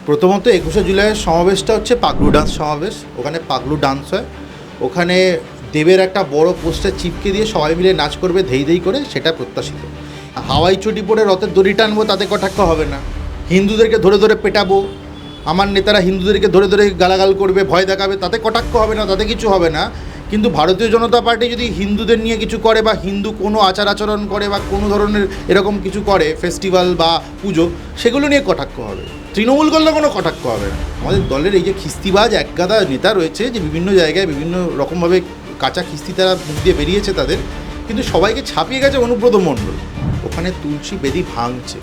প্রথমত ২১শে জুলাইয়ের সমাবেশটা হচ্ছে পাগলু ডান্স সমাবেশ। ওখানে পাগলু ডান্স হয়। ওখানে দেবের একটা বড় পোস্টার চিপকে দিয়ে সবাই মিলে নাচ করবে ধেই ধেই করে, সেটা প্রত্যাশিত। হাওয়াই চটি পরে রথের দড়ি টানবো, তাতে কটাক্ষ হবে না। হিন্দুদেরকে ধরে ধরে পেটাবো, আমার নেতারা হিন্দুদেরকে ধরে ধরে গালাগাল করবে, ভয় দেখাবে, তাতে কটাক্ষ হবে না, তাতে কিছু হবে না। কিন্তু ভারতীয় জনতা পার্টি যদি হিন্দুদের নিয়ে কিছু করে বা হিন্দু কোনো আচার আচরণ করে বা কোনো ধরনের এরকম কিছু করে, ফেস্টিভ্যাল বা পুজো, সেগুলো নিয়ে কটাক্ষ হবে। তৃণমূল করলে কোনো কটাক্ষ হবে না। আমাদের দলের এই যে খিস্তিবাজ একগাদা নেতা রয়েছে, যে বিভিন্ন জায়গায় বিভিন্ন রকমভাবে কাঁচা খিস্তি তারা মুখ দিয়ে বেরিয়েছে তাদের, কিন্তু সবাইকে ছাপিয়ে গেছে অনুব্রত মণ্ডল। ওখানে তুলসী বেদি ভাঙছে,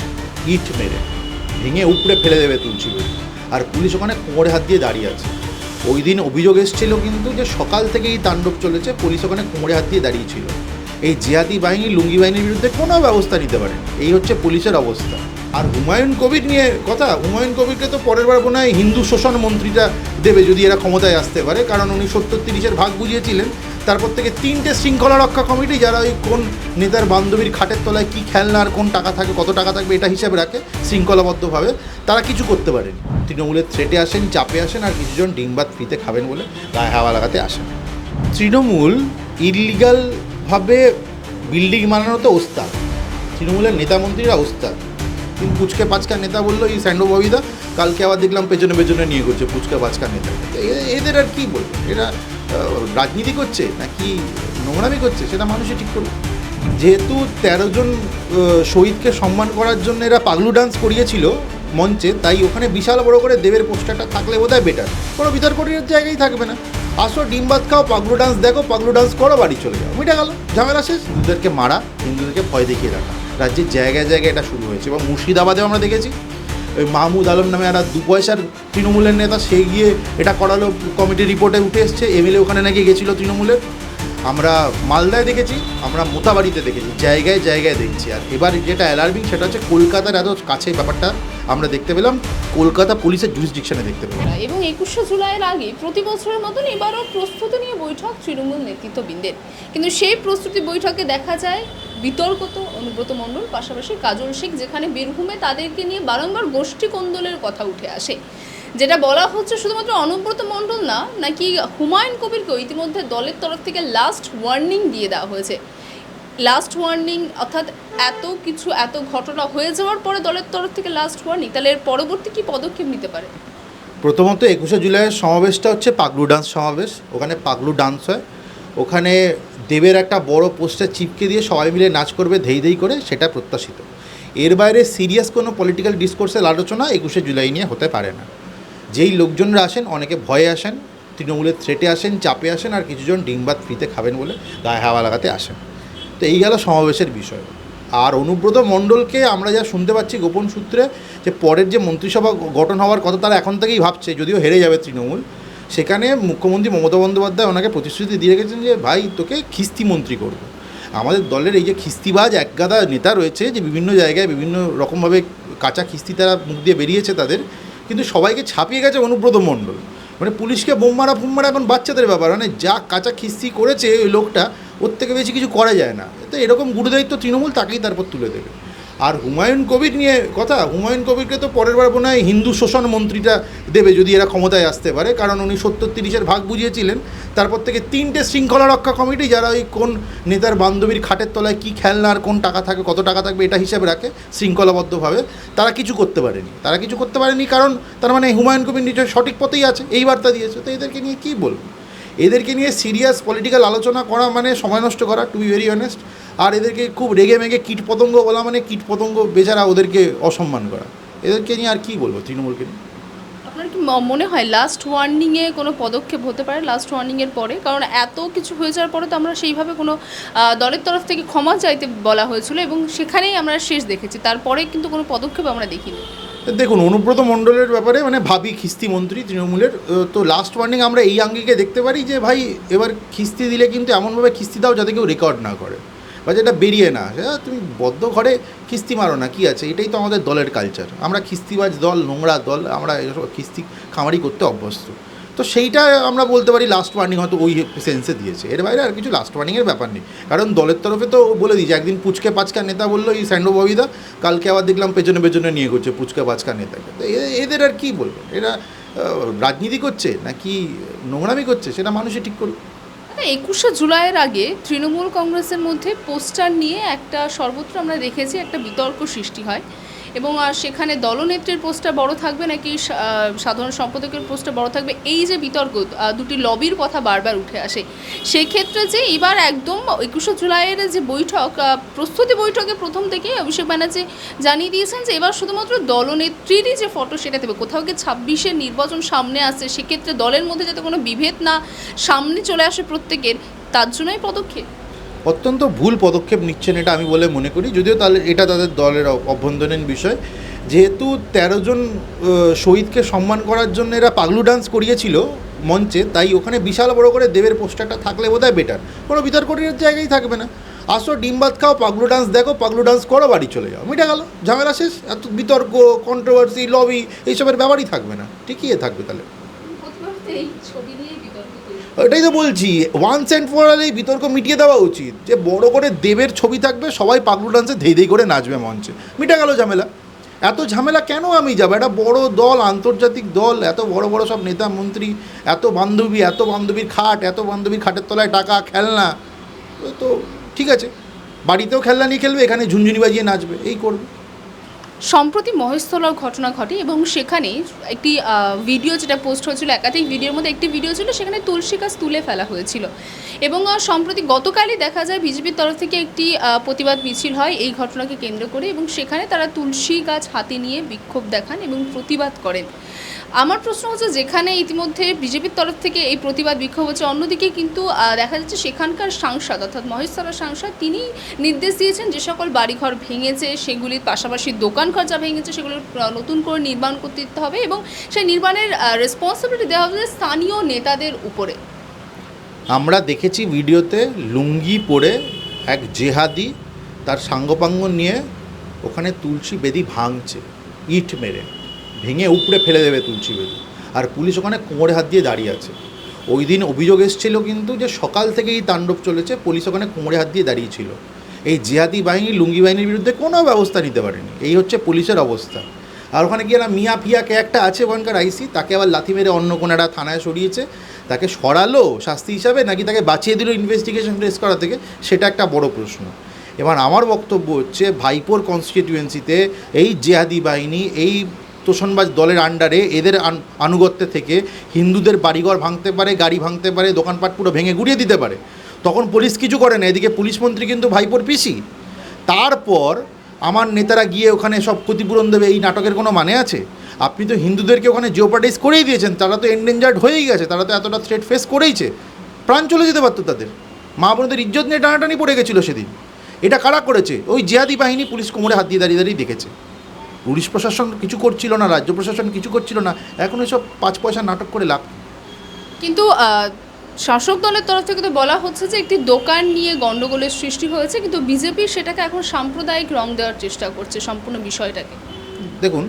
ইট মেরে ভেঙে উপড়ে ফেলে দেবে তুলসী বেদি, আর পুলিশ ওখানে কোমরে হাত দিয়ে দাঁড়িয়ে আছে। ওই দিন অভিযোগ এসেছিল কিন্তু যে সকাল থেকেই তাণ্ডব চলেছে, পুলিশ ওখানে কোমরে হাত দিয়ে দাঁড়িয়েছিল। এই জিহাদি বাহিনী, লুঙ্গি বাহিনীর বিরুদ্ধে কোনো ব্যবস্থা নিতে পারেন। এই হচ্ছে পুলিশের অবস্থা। আর হুমায়ুন কবির নিয়ে কথা, হুমায়ুন কবিরকে তো পরের বার মনে হয় হিন্দু শোষণ মন্ত্রীটা দেবে যদি এরা ক্ষমতায় আসতে পারে, কারণ উনি 70-30-এর ভাগ বুঝিয়েছিলেন। তারপর থেকে 3টে শৃঙ্খলা রক্ষা কমিটি, যারা ওই কোন নেতার বান্ধবীর খাটের তলায় কী খেলনা আর কোন টাকা থাকে, কত টাকা থাকবে, এটা হিসাবে রাখে শৃঙ্খলাবদ্ধভাবে, তারা কিছু করতে পারেনি। তৃণমূলের থ্রেটে আসেন, চাপে আসেন, আর কিছুজন ডিমবাত ফ্রিতে খাবেন বলে গায়ে হাওয়া লাগাতে আসেন। তৃণমূল ইলিগালভাবে বিল্ডিং বানানোতে ওস্তাদ, তৃণমূলের নেতা মন্ত্রীরা ওস্তাদ। কিন্তু পুচকে পাচকা নেতা বললো এই স্যান্ডো ববিদা, কালকে আবার দেখলাম পেছনে পেছনে নিয়ে করছে পুচকা পাচকা নেতা। এদের আর কী বলবো, এরা রাজনীতি করছে নাকি নোংরামি করছে, সেটা মানুষই ঠিক করবে। যেহেতু 13 জন শহীদকে সম্মান করার জন্য এরা পাগলু ডান্স করিয়েছিল মঞ্চে, তাই ওখানে বিশাল বড় করে দেবের পোস্টারটা থাকলে বোধহয় বেটার, কোনো বিতর্কের জায়গায় থাকবে না। আসো ডিম ভাত খাও, পাগলু ডান্স দেখো, পাগলু ডান্স করো, বাড়ি চলে যাও, মিটে গেল, ঝামেলা শেষ। হিন্দুদেরকে মারা, হিন্দুদেরকে ভয় দেখিয়ে রাখা, রাজ্যের জায়গায় জায়গায় এটা শুরু হয়েছে। এবং মুর্শিদাবাদেও আমরা দেখেছি, ওই মাহমুদ আলম নামে একটা 2 পয়সার তৃণমূলের নেতা, সে গিয়ে এটা করালো, কমিটির রিপোর্টে উঠে এসছে, এমএলএ ওখানে নাকি গেছিলো তৃণমূলের। আমরা মালদায় দেখেছি, আমরা মোথাবাড়িতে দেখেছি, জায়গায় জায়গায় দেখছি। আর এবার যেটা অ্যালার্মিং, সেটা হচ্ছে কলকাতার এত কাছে ব্যাপারটা আমরা দেখতে পেলাম, কলকাতা পুলিশের জুরিসডিকশনে দেখতে পেলাম। এবং 21শে জুলাইয়ের আগে প্রতি বছরের মতন এবারও প্রস্তুতি নিয়ে বৈঠক তৃণমূল নেতৃত্ববৃন্দের, কিন্তু সেই প্রস্তুতি বৈঠকে দেখা যায় বিতর্কত অনুব্রত মণ্ডল, পাশাপাশি কাজল শেখ, যেখানে বীরভূমে তাদেরকে নিয়ে বারংবার গোষ্ঠী কোন্দলের কথা উঠে আসে। যেটা বলা হচ্ছে শুধুমাত্র অনুব্রত মণ্ডল না, নাকি হুমায়ুন কবিরকেও ইতিমধ্যে দলের তরফ থেকে লাস্ট ওয়ার্নিং দিয়ে দেওয়া হয়েছে। লাস্ট ওয়ার্নিং অর্থাৎ এত ঘটনা হয়ে যাওয়ার পরে দলের তরফ থেকে লাস্ট ওয়ার্নিং, তাহলে এর পরবর্তী কী পদক্ষেপ নিতে পারে? প্রথমত ২১শে জুলাইয়ের সমাবেশটা হচ্ছে পাগলু ডান্স সমাবেশ। ওখানে পাগলু ডান্স হয়। ওখানে দেবের একটা বড় পোস্টার চিপকে দিয়ে সবাই মিলে নাচ করবে ধেই ধেই করে, সেটা প্রত্যাশিত। এর বাইরে সিরিয়াস কোনো পলিটিক্যাল ডিসকোর্সের আলোচনা ২১শে জুলাই নিয়ে হতে পারে না। যেই লোকজনরা আসেন, অনেকে ভয়ে আসেন, তৃণমূলের থ্রেটে আসেন, চাপে আসেন, আর কিছুজন ডিমবাত ফ্রিতে খাবেন বলে গায়ে হাওয়া লাগাতে আসেন। তো এই গেল সমাবেশের বিষয়। আর অনুব্রত মণ্ডলকে আমরা যা শুনতে পাচ্ছি গোপন সূত্রে, যে পরের যে মন্ত্রিসভা গঠন হওয়ার কথা তারা এখন থেকেই ভাবছে, যদিও হেরে যাবে তৃণমূল। সেখানে মুখ্যমন্ত্রী মমতা বন্দ্যোপাধ্যায় ওনাকে প্রতিশ্রুতি দিয়ে রেখেছেন যে ভাই, তোকে খিস্তি মন্ত্রী করব। আমাদের দলের এই যে খিস্তিবাজ একগাদা নেতা রয়েছে, যে বিভিন্ন জায়গায় বিভিন্ন রকমভাবে কাঁচা খিস্তি তারা মুখ দিয়ে বেরিয়েছে তাদের, কিন্তু সবাইকে ছাপিয়ে গেছে অনুব্রত মণ্ডল। মানে পুলিশকে বোম মারা ফুম মারা এখন বাচ্চাদের ব্যাপার, মানে যা কাঁচা খিস্তি করেছে ওই লোকটা, ওর থেকে বেশি কিছু করা যায় না। তো এরকম গুরুদায়িত্ব তৃণমূল তাকেই তারপর তুলে দেবে। আর হুমায়ুন কবির নিয়ে কথা, হুমায়ুন কবিরকে তো পরের বার মনে হয় হিন্দু শোষণ মন্ত্রীটা দেবে যদি এরা ক্ষমতায় আসতে পারে, কারণ উনি 70-30-এর ভাগ বুঝিয়েছিলেন। তারপর থেকে 3টে শৃঙ্খলা রক্ষা কমিটি, যারা ওই কোন নেতার বান্ধবীর খাটের তলায় কী খেলনা আর কোন টাকা থাকে, কত টাকা থাকবে, এটা হিসাবে রাখে শৃঙ্খলাবদ্ধভাবে, তারা কিছু করতে পারেনি। কারণ তার মানে হুমায়ুন কবির নিজের সঠিক পথেই আছে, এই বার্তা দিয়েছে। তো এদেরকে নিয়ে কী বলবো? এদেরকে নিয়ে সিরিয়াস পলিটিক্যাল আলোচনা করা মানে সময় নষ্ট করা, টু বি ভেরি অনেস্ট। আর এদেরকে খুব রেগে মেগে কীটপতঙ্গ বলা মানে কীটপতঙ্গ বেচারা ওদেরকে অসম্মান করা। এদেরকে নিয়ে আর কী বলবো তৃণমূলকে নিয়ে? আপনার কি মনে হয় লাস্ট ওয়ার্নিংয়ে কোনো পদক্ষেপ হতে পারে লাস্ট ওয়ার্নিংয়ের পরে? কারণ এত কিছু হয়ে যাওয়ার পরে তো আমরা সেইভাবে কোনো দলের তরফ থেকে ক্ষমা চাইতে বলা হয়েছিল, এবং সেখানেই আমরা শেষ দেখেছি, তারপরে কিন্তু কোনো পদক্ষেপ আমরা দেখিনি। দেখুন, অনুব্রত মণ্ডলের ব্যাপারে মানে ভাবি খিস্তি মন্ত্রী তৃণমূলের, তো লাস্ট ওয়ার্নিং আমরা এই আঙ্গিকে দেখতে পারি যে ভাই, এবার খিস্তি দিলে কিন্তু এমনভাবে খিস্তি দাও যাতে কেউ রেকর্ড না করে, বা যেটা বেরিয়ে না আসে। তুমি বদ্ধ ঘরে খিস্তি মারো না, কী আছে? এটাই তো আমাদের দলের কালচার। আমরা খিস্তিবাজ দল, নোংরা দল, আমরা এসব খিস্তি খামারি করতে অভ্যস্ত। তো সেইটা আমরা বলতে পারি লাস্ট ওয়ার্নিং হয়তো ওই সেন্সে দিয়েছে, এর বাইরে আর কিছু লাস্ট ওয়ার্নিংয়ের ব্যাপার নেই। কারণ দলের তরফে তো বলে দিয়েছে, একদিন পুচকে পাচকা নেতা বললো এই স্যান্ডো ববিদা, কালকে আবার দেখলাম পেছনে পেছনে নিয়ে করছে পুচকে পাচকা নেতাকে। তো এদের আর কী বলবো, এরা রাজনীতি করছে নাকি নোংরামি করছে সেটা মানুষই ঠিক করবে। 21শে জুলাইয়ের আগে তৃণমূল কংগ্রেসের মধ্যে পোস্টার নিয়ে একটা সর্বত্র আমরা দেখেছি একটা বিতর্ক সৃষ্টি হয় এবং সেখানে দলনেত্রীর পোস্টার বড় থাকবে নাকি সাধারণ সম্পাদকের পোস্টার বড় থাকবে, এই যে বিতর্ক, দুটি লবির কথা বারবার উঠে আসে। সেই ক্ষেত্রে যে এবার একদম 21শে জুলাইয়ের যে বৈঠক, প্রস্তুতি বৈঠকে প্রথম থেকে অভিষেক ব্যানার্জি জানিয়ে দিয়েছেন যে এবার শুধুমাত্র দলনেত্রীরই যে ফটো সেটা দেবে। কোথাও গিয়ে 26-এর নির্বাচন সামনে আসছে, সেক্ষেত্রে দলের মধ্যে যাতে কোনো বিভেদ না সামনে চলে আসে প্রত্যেকের, তার জন্যই পদক্ষেপ। অত্যন্ত ভুল পদক্ষেপ নিচ্ছেন এটা আমি বলে মনে করি, যদিও তাহলে এটা তাদের দলের অভ্যন্তরীণ বিষয়। যেহেতু 13 জন শহীদকে সম্মান করার জন্য এরা পাগলু ডান্স করিয়েছিল মঞ্চে, তাই ওখানে বিশাল বড় করে দেবের পোস্টারটা থাকলে বোধহয় বেটার, কোনো বিতর্কের জায়গায় থাকবে না। আসো ডিম ভাত খাও, পাগলু ডান্স দেখো, পাগলু ডান্স করো, বাড়ি চলে যাও, মিটে গেল, ঝামেলা শেষ। এত বিতর্ক, কন্ট্রোভার্সি, লবি এইসবের ব্যাপারই থাকবে না, ঠিকই থাকবে তাহলে। এটাই তো বলছি, ওয়ান্স অ্যান্ড ফর অল এই বিতর্ক মিটিয়ে দেওয়া উচিত, যে বড় করে দেবের ছবি থাকবে, সবাই পাগলু ডান্সে ধেই করে নাচবে মঞ্চে, মিটে গেল ঝামেলা। এত ঝামেলা কেন আমি যাবো? একটা বড় দল, আন্তর্জাতিক দল, এত বড় বড় সব নেতা মন্ত্রী, এত বান্ধবীর খাট, এত বান্ধবীর খাটের তলায় টাকা, খেলনা, তো ঠিক আছে, বাড়িতেও খেলনা নিয়ে খেলবে, এখানে ঝুনঝুনি বাজিয়ে নাচবে, এই করবে। সম্প্রতি মহেশতলার ঘটনা ঘটে এবং সেখানে একটি ভিডিও যেটা পোস্ট হয়েছিল, একাধিক ভিডিওর মধ্যে একটি ভিডিও ছিল, সেখানে তুলসী গাছ তুলে ফেলা হয়েছিল এবং সম্প্রতি গতকালই দেখা যায় বিজেপির তরফ থেকে একটি প্রতিবাদ মিছিল হয় এই ঘটনাকে কেন্দ্র করে এবং সেখানে তারা তুলসী গাছ হাতে নিয়ে বিক্ষোভ দেখান এবং প্রতিবাদ করেন। আমার প্রশ্ন হচ্ছে, যেখানে ইতিমধ্যে বিজেপির তরফ থেকে এই প্রতিবাদ বিক্ষোভ হচ্ছে, অন্যদিকে কিন্তু দেখা যাচ্ছে সেখানকার সাংসদ অর্থাৎ মহেশতলার সাংসদ তিনি নির্দেশ দিয়েছেন যে সকল বাড়িঘর ভেঙেছে সেগুলির পাশাপাশি দোকানঘর যা ভেঙেছে সেগুলোর নতুন করে নির্মাণ করতে দিতে হবে এবং সেই নির্মাণের রেসপন্সিবিলিটি দেওয়া হবে স্থানীয় নেতাদের উপরে। আমরা দেখেছি ভিডিওতে লুঙ্গি পরে এক জেহাদি তার সাঙ্গপাঙ্গ নিয়ে ওখানে তুলসী বেদি ভাঙছে, ইট মেরে ভেঙে উপড়ে ফেলে দেবে তুলসী বেদি, আর পুলিশ ওখানে কোমরে হাত দিয়ে দাঁড়িয়ে আছে। ওই দিন অভিযোগ এসেছিল কিন্তু যে সকাল থেকেই তাণ্ডব চলেছে, পুলিশ ওখানে কোমরে হাত দিয়ে দাঁড়িয়েছিল। এই জিহাদি বাহিনী লুঙ্গি বাহিনীর বিরুদ্ধে কোনো ব্যবস্থা নিতে পারেনি, এই হচ্ছে পুলিশের অবস্থা। আর ওখানে গিয়ে না মিয়া ফিয়াকে একটা আছে ওখানকার আইসি, তাকে আবার লাথি মেরে অন্য কোনো একটা থানায় সরিয়েছে, তাকে সরালো শাস্তি হিসাবে নাকি তাকে বাঁচিয়ে দিল ইনভেস্টিগেশন রেস করা থেকে, সেটা একটা বড় প্রশ্ন। এবার আমার বক্তব্য হচ্ছে, ভাইপোর কনস্টিটিউয়েন্সিতে এই জেহাদি বাহিনী, এই তোষণবাজ দলের আন্ডারে, এদের আনুগত্যে থেকে হিন্দুদের বাড়িঘর ভাঙতে পারে, গাড়ি ভাঙতে পারে, দোকানপাট পুরো ভেঙে গুড়িয়ে দিতে পারে, তখন পুলিশ কিছু করে না। এদিকে পুলিশ মন্ত্রী কিন্তু ভাইপোর পিসি। তারপর আমার নেতারা গিয়ে ওখানে সব ক্ষতিপূরণ দেবে, এই নাটকের কোনো মানে আছে? আপনি তো হিন্দুদেরকে ওখানে জিওপার্টাইজ করেই দিয়েছেন, তারা তো এন্ডেঞ্জার্ড হয়েই গেছে, তারা তো এতটা থ্রেট ফেস করেইছে, প্রাণ চলে যেতে পারতো তাদের, মা বোনদের ইজ্জত নিয়ে টানাটানি পড়ে গেছিলো সেদিন। এটা কারা করেছে? ওই জিহাদি বাহিনী। পুলিশ কোমরে হাত দিয়ে দাঁড়িয়ে দাঁড়িয়ে দেখেছে, পুলিশ প্রশাসন কিছু করছিল না, রাজ্য প্রশাসন কিছু করছিল না, এখন এসব 5 পয়সা নাটক করে লাভ। কিন্তু শাসক দলের তরফ থেকে তো বলা হচ্ছে যে একটি দোকান নিয়ে গণ্ডগোলের সৃষ্টি হয়েছে, কিন্তু বিজেপি সেটাকে এখন সাম্প্রদায়িক রং দেওয়ার চেষ্টা করছে সম্পূর্ণ বিষয়টাকে। দেখুন,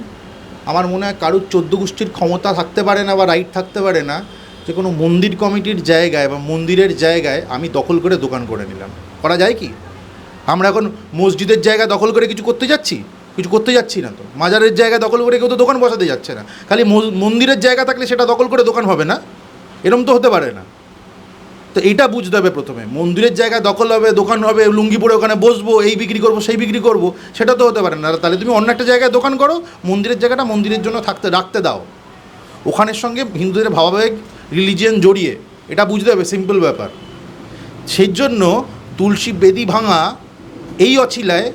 আমার মনে হয় কারুর 14 গোষ্ঠীর ক্ষমতা থাকতে পারে না বা রাইট থাকতে পারে না যে কোনো মন্দির কমিটির জায়গায় বা মন্দিরের জায়গায় আমি দখল করে দোকান করে নিলাম। করা যায় কি? আমরা এখন মসজিদের জায়গা দখল করে কিছু করতে যাচ্ছি? কিছু করতে যাচ্ছি না তো। মাজারের জায়গা দখল করে কেউ তো দোকান বসাতে যাচ্ছে না, খালি মন্দিরের জায়গা থাকলে সেটা দখল করে দোকান হবে না, এরম তো হতে পারে না। তো এইটা বুঝতে হবে প্রথমে, মন্দিরের জায়গা দখল হবে, দোকান হবে, লুঙ্গি পরে ওখানে বসবো, এই বিক্রি করবো সেই বিক্রি করবো, সেটা তো হতে পারে না। তাহলে তুমি অন্য একটা জায়গায় দোকান করো, মন্দিরের জায়গাটা মন্দিরের জন্য রাখতে দাও, ওখানের সঙ্গে হিন্দুদের ভাবাবেগ রিলিজিয়ান জড়িয়ে, এটা বুঝতে হবে, সিম্পল ব্যাপার। সেই জন্য তুলসী বেদি ভাঙা এই অছিলায়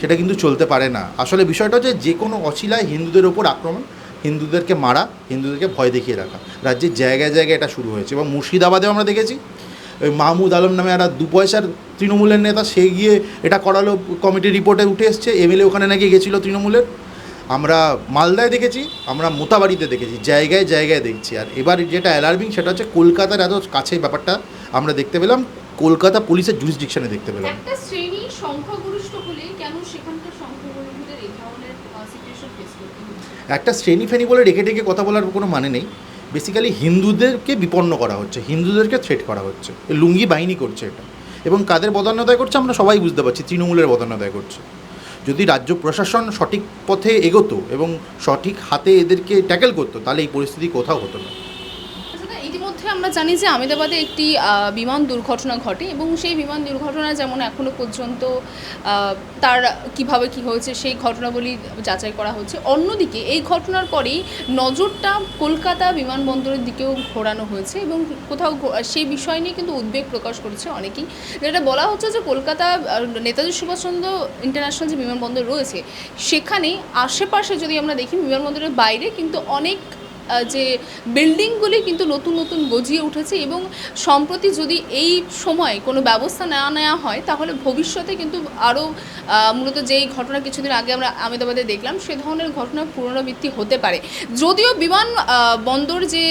সেটা কিন্তু চলতে পারে না। আসলে বিষয়টা হচ্ছে, যে কোনো অছিলায় হিন্দুদের ওপর আক্রমণ, হিন্দুদেরকে মারা, হিন্দুদেরকে ভয় দেখিয়ে রাখা, রাজ্যের জায়গায় জায়গায় এটা শুরু হয়েছে। এবং মুর্শিদাবাদেও আমরা দেখেছি, ওই মাহমুদ আলম নামে একটা 2 পয়সার তৃণমূলের নেতা, সে গিয়ে এটা করালো, কমিটির রিপোর্টে উঠে এসছে, এমএলএ ওখানে নাকি গেছিলো তৃণমূলের। আমরা মালদায় দেখেছি, আমরা মোতাবাড়িতে দেখেছি, জায়গায় জায়গায় দেখছি। আর এবার যেটা অ্যালার্মিং সেটা হচ্ছে কলকাতার এত কাছে ব্যাপারটা আমরা দেখতে পেলাম, কলকাতা পুলিশের জুরিসডিকশনে দেখতে পেলাম। একটা শ্রেণী সংখ্যাগরিষ্ঠ হলে কেন সেখানকার সংখ্যাগরিষ্ঠদের এই ধরনের সিচুয়েশন ফেস করতে হচ্ছে? একটা শ্রেণী ফেনি বলে রেখে রেখে কথা বলার কোনো মানে নেই। বেসিক্যালি হিন্দুদেরকে বিপন্ন করা হচ্ছে, হিন্দুদেরকে থ্রেট করা হচ্ছে। লুঙ্গি বাহিনী করছে এটা, এবং কাদের বদান্যতায় করছে আমরা সবাই বুঝতে পারছি, তৃণমূলের বদান্যতায় করছে। যদি রাজ্য প্রশাসন সঠিক পথে এগোতো এবং সঠিক হাতে এদেরকে ট্যাকেল করতো, তাহলে এই পরিস্থিতি কোথাও হতো না। ইতিমধ্যে আমরা জানি যে আহমেদাবাদে একটি বিমান দুর্ঘটনা ঘটে, এবং সেই বিমান দুর্ঘটনা যেমন এখনও পর্যন্ত তার কিভাবে কি হয়েছে সেই ঘটনাবলী যাচাই করা হচ্ছে। অন্যদিকে এই ঘটনার পরেই নজরটা কলকাতা বিমানবন্দরের দিকেও ঘোরানো হয়েছে, এবং কোথাও সেই বিষয় নিয়ে কিন্তু উদ্বেগ প্রকাশ করেছে অনেকেই। যেটা বলা হচ্ছে যে কলকাতা নেতাজি সুভাষচন্দ্র ইন্টারন্যাশনাল যে বিমানবন্দর রয়েছে, সেখানে আশেপাশে যদি আমরা দেখি বিমানবন্দরের বাইরে কিন্তু অনেক যে বিল্ডিংগুলি কিন্তু নতুন নতুন গজিয়ে উঠেছে, এবং সম্প্রতি যদি এই সময় কোনো ব্যবস্থা নেওয়া হয় তাহলে ভবিষ্যতে কিন্তু আরও মূলত যেই ঘটনা কিছুদিন আগে আমরা আহমেদাবাদে দেখলাম সে ধরনের ঘটনার পুনরাবৃত্তি হতে পারে। যদিও বিমান বন্দর যে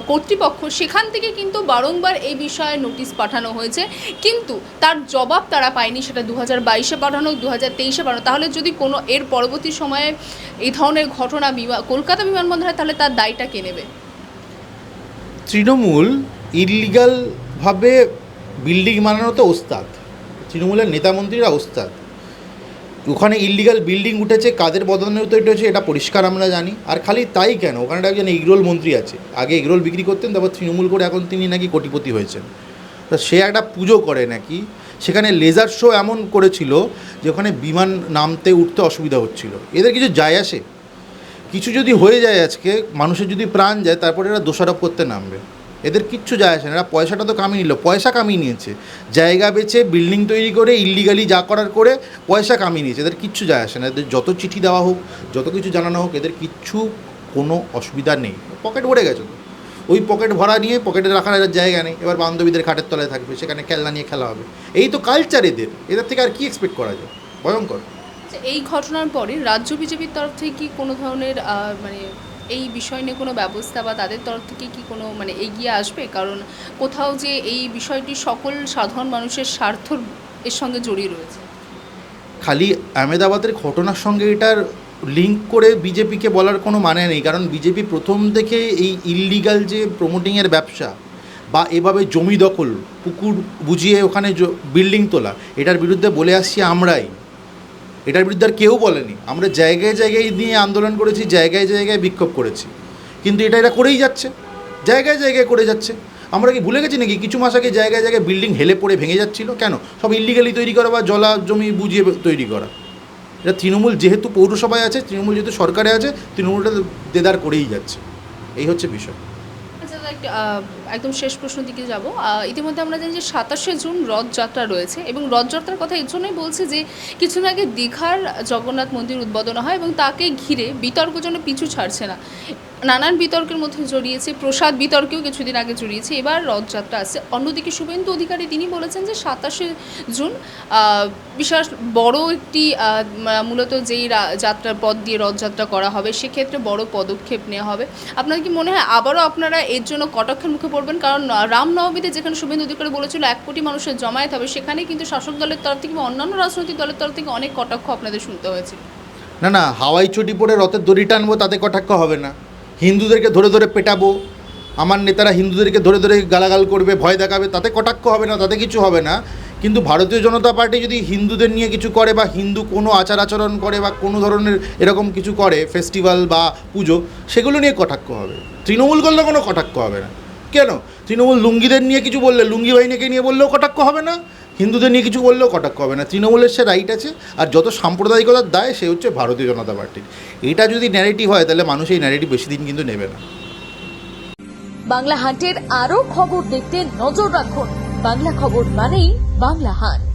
কর্তৃপক্ষ সেখান থেকে কিন্তু বারংবার এই বিষয়ে নোটিশ পাঠানো হয়েছে, কিন্তু তার জবাব তারা পায়নি। সেটা 2022-এ পাঠানো, 2023-এ পাঠানো। তাহলে যদি কোনো এর পরবর্তী সময়ে এই ধরনের ঘটনা কলকাতা বিমানবন্দরে, তাহলে তার দায়টা কে নেবে? তৃণমূল ইললিগালভাবে বিল্ডিং বানানোতে ওস্তাদ, তৃণমূলের নেতামন্ত্রীরা ওস্তাদ। ওখানে ইললিগাল বিল্ডিং উঠেছে, কাদের বদনামে উঠেছে এটা পরিষ্কার আমরা জানি। আর খালি তাই কেন, ওখানে একজন এগরোল মন্ত্রী আছে, আগে এগরোল বিক্রি করতেন, তারপর তৃণমূল করে এখন তিনি নাকি কোটিপতি হয়েছেন। তা সে একটা পুজো করে নাকি, সেখানে লেজার শো এমন করেছিল যে ওখানে বিমান নামতে উঠতে অসুবিধা হচ্ছিল। এদের কিছু যায় আসে? কিছু যদি হয়ে যায় আজকে, মানুষের যদি প্রাণ যায়, তারপরে এরা দোষারোপ করতে নামবে। এদের কিচ্ছু যায় আসে না, এরা পয়সাটা তো কামিয়ে নিল, পয়সা কামিয়ে নিয়েছে, জায়গা বেচে বিল্ডিং তৈরি করে ইললিগালি যা করার করে পয়সা কামিয়ে নিয়েছে। এদের কিচ্ছু যায় আসে না, এদের যত চিঠি দেওয়া হোক, যত কিছু জানানো হোক, এদের কিচ্ছু কোনো অসুবিধা নেই। পকেট ভরে গেছে তো, ওই পকেট ভরা নিয়ে পকেটে রাখার জায়গা নেই, এবার বান্ধবীদের খাটের তলায় থাকবে, সেখানে খেলনা নিয়ে খেলা হবে। এই তো কালচার এদের, এদের থেকে আর কি এক্সপেক্ট করা যায়? ভয়ঙ্কর। এই ঘটনার পরে রাজ্য বিজেপির তরফ থেকে কি কোনো ধরনের মানে এই বিষয় নিয়ে কোনো ব্যবস্থা বা তাদের তরফ থেকে কি কোনো মানে এগিয়ে আসবে? কারণ কোথাও যে এই বিষয়টি সকল সাধারণ মানুষের স্বার্থ এর সঙ্গে জড়িয়ে রয়েছে। খালি আহমেদাবাদের ঘটনার সঙ্গে এটার লিঙ্ক করে বিজেপিকে বলার কোনো মানে নেই, কারণ বিজেপি প্রথম থেকে এই ইললিগাল যে প্রমোটিংয়ের ব্যবসা বা এভাবে জমি দখল, পুকুর বুঝিয়ে ওখানে বিল্ডিং তোলা, এটার বিরুদ্ধে বলে আসছি আমরাই। এটার বিরুদ্ধে আর কেউ বলেনি। আমরা জায়গায় জায়গায় নিয়ে আন্দোলন করেছি, জায়গায় জায়গায় বিক্ষোভ করেছি, কিন্তু এরা করেই যাচ্ছে, জায়গায় জায়গায় করে যাচ্ছে। আমরা কি ভুলে গেছি নাকি কিছু মাস আগে জায়গায় জায়গায় বিল্ডিং হেলে পড়ে ভেঙে যাচ্ছিল? কেন? সব ইললিগালি তৈরি করা বা জলা জমি বুঝিয়ে তৈরি করা। এটা তৃণমূল যেহেতু পৌরসভায় আছে, তৃণমূল যেহেতু সরকারে আছে, তৃণমূলটা দেদার করেই যাচ্ছে। এই হচ্ছে বিষয়। একদম শেষ প্রশ্ন দিকে যাব। ইতিমধ্যে আমরা জানি যে 27শে জুন রথযাত্রা রয়েছে, এবং রথযাত্রার কথা এই জন্যই বলছি যে কিছুদিন আগে দীঘার জগন্নাথ মন্দির উদ্বোধন হয়, এবং তাকে ঘিরে বিতর্ক যেন পিছু ছাড়ছে না। নানান বিতর্কের মধ্যে জড়িয়েছে, প্রসাদ বিতর্কেও কিছুদিন আগে জড়িয়েছে, এবার রথযাত্রা আসছে। অন্যদিকে শুভেন্দু অধিকারী তিনি বলেছেন যে 27শে জুন বিশাল বড় একটি মূলত যেই যাত্রার পথ দিয়ে রথযাত্রা করা হবে, সেক্ষেত্রে বড় পদক্ষেপ নেওয়া হবে। আপনার কি মনে হয় আবারও আপনারা এর জন্য কটাক্ষের মুখে পড়বেন? কারণ রামনবমীতে যেখানে শুভেন্দু অধিকারী বলেছিল 1 কোটি মানুষের জমায়েত হবে, সেখানে কিন্তু শাসক দলের তরফ থেকে বা অন্যান্য রাজনৈতিক দলের তরফ থেকে অনেক কটাক্ষ আপনাদের শুনতে হয়েছিল। না, হাওয়াই চটি পরে রথের দড়ি টানবো, তাতে কটাক্ষ হবে না। হিন্দুদেরকে ধরে ধরে পেটাবো, আমার নেতারা হিন্দুদেরকে ধরে ধরে গালাগাল করবে, ভয় দেখাবে, তাতে কটাক্ষ হবে না, তাতে কিছু হবে না। কিন্তু ভারতীয় জনতা পার্টি যদি হিন্দুদের নিয়ে কিছু করে বা হিন্দু কোনো আচার আচরণ করে বা কোনো ধরনের এরকম কিছু করে, ফেস্টিভ্যাল বা পুজো, সেগুলো নিয়ে কটাক্ষ হবে। তৃণমূল করলে কোনো কটাক্ষ হবে না। কেন? তৃণমূল লুঙ্গিদের নিয়ে কিছু বললে, লুঙ্গি বাহিনীকে নিয়ে বললেও কটাক্ষ হবে না, হিন্দুদের নিয়ে কিছু বললেও কটাক্ষ হবে না। তৃণমূলের সে রাইট আছে, আর যত সাম্প্রদায়িকতার দায় সে হচ্ছে ভারতীয় জনতা পার্টির। এটা যদি ন্যারেটিভ হয়, তাহলে মানুষ এই ন্যারেটিভ বেশি দিন কিন্তু নেবে না। বাংলা হাটের আরো খবর দেখতে নজর রাখুন। বাংলা খবর মানেই বাংলা হাট।